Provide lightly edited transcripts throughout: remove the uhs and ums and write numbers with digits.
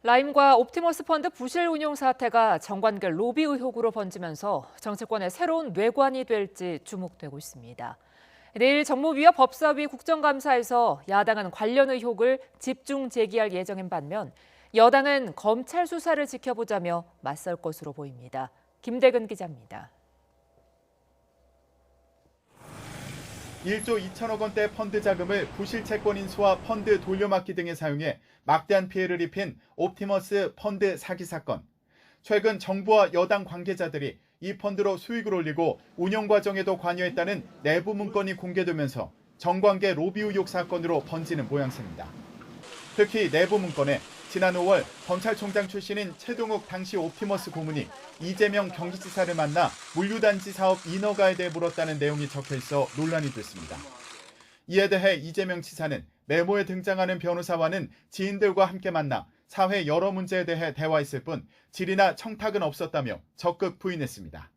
라임과 옵티머스 펀드 부실 운용 사태가 정관계 로비 의혹으로 번지면서 정치권의 새로운 뇌관이 될지 주목되고 있습니다. 내일 정무위와 법사위 국정감사에서 야당은 관련 의혹을 집중 제기할 예정인 반면 여당은 검찰 수사를 지켜보자며 맞설 것으로 보입니다. 김대근 기자입니다. 1조 2천억 원대 펀드 자금을 부실 채권 인수와 펀드 돌려막기 등에 사용해 막대한 피해를 입힌 옵티머스 펀드 사기 사건. 최근 정부와 여당 관계자들이 이 펀드로 수익을 올리고 운영 과정에도 관여했다는 내부 문건이 공개되면서 정관계 로비 의혹 사건으로 번지는 모양새입니다. 특히 내부 문건에 지난 5월 검찰총장 출신인 최동욱 당시 옵티머스 고문이 이재명 경기지사를 만나 물류단지 사업 인허가에 대해 물었다는 내용이 적혀 있어 논란이 됐습니다. 이에 대해 이재명 지사는 메모에 등장하는 변호사와는 지인들과 함께 만나 사회 여러 문제에 대해 대화했을 뿐 질의나 청탁은 없었다며 적극 부인했습니다.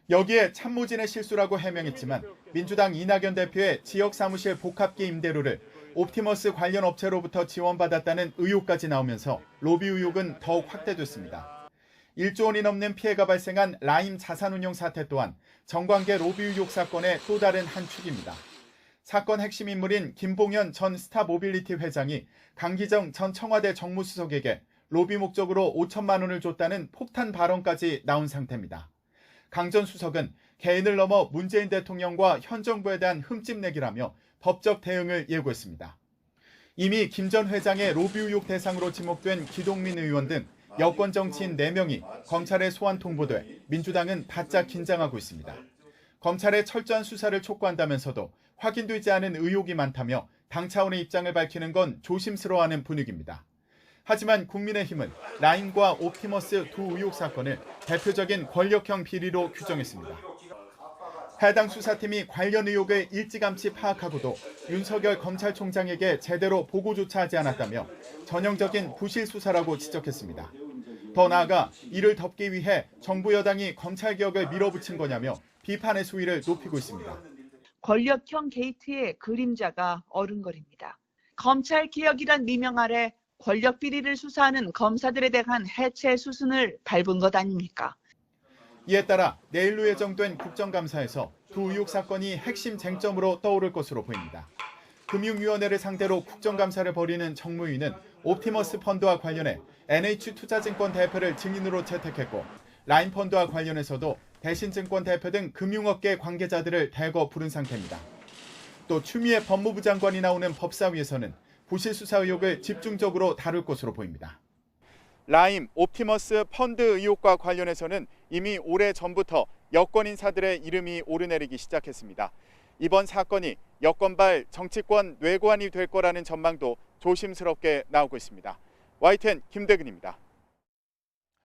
여기에 참모진의 실수라고 해명했지만 민주당 이낙연 대표의 지역사무실 복합기 임대료를 옵티머스 관련 업체로부터 지원받았다는 의혹까지 나오면서 로비 의혹은 더욱 확대됐습니다. 1조 원이 넘는 피해가 발생한 라임 자산운용 사태 또한 정관계 로비 의혹 사건의 또 다른 한 축입니다. 사건 핵심 인물인 김봉현 전 스타모빌리티 회장이 강기정 전 청와대 정무수석에게 로비 목적으로 5천만 원을 줬다는 폭탄 발언까지 나온 상태입니다. 강 전 수석은 개인을 넘어 문재인 대통령과 현 정부에 대한 흠집내기라며 법적 대응을 예고했습니다. 이미 김 전 회장의 로비 의혹 대상으로 지목된 기동민 의원 등 여권 정치인 4명이 검찰에 소환 통보돼 민주당은 바짝 긴장하고 있습니다. 검찰의 철저한 수사를 촉구한다면서도 확인되지 않은 의혹이 많다며 당 차원의 입장을 밝히는 건 조심스러워하는 분위기입니다. 하지만 국민의힘은 라임과 옵티머스 두 의혹 사건을 대표적인 권력형 비리로 규정했습니다. 해당 수사팀이 관련 의혹을 일찌감치 파악하고도 윤석열 검찰총장에게 제대로 보고조차 하지 않았다며 전형적인 부실 수사라고 지적했습니다. 더 나아가 이를 덮기 위해 정부 여당이 검찰개혁을 밀어붙인 거냐며 비판의 수위를 높이고 있습니다. 권력형 게이트의 그림자가 어른거립니다. 검찰개혁이란 미명 아래 권력 비리를 수사하는 검사들에 대한 해체 수순을 밟은 것 아닙니까? 이에 따라 내일로 예정된 국정감사에서 두 의혹 사건이 핵심 쟁점으로 떠오를 것으로 보입니다. 금융위원회를 상대로 국정감사를 벌이는 정무위는 옵티머스 펀드와 관련해 NH투자증권 대표를 증인으로 채택했고 라임펀드와 관련해서도 대신증권 대표 등 금융업계 관계자들을 대거 부른 상태입니다. 또 추미애 법무부 장관이 나오는 법사위에서는 부실 수사 의혹을 집중적으로 다룰 것으로 보입니다. 라임, 옵티머스 펀드 의혹과 관련해서는 이미 오래 전부터 여권 인사들의 이름이 오르내리기 시작했습니다. 이번 사건이 여권발 정치권 뇌관이 될 거라는 전망도 조심스럽게 나오고 있습니다. YTN 김대근입니다.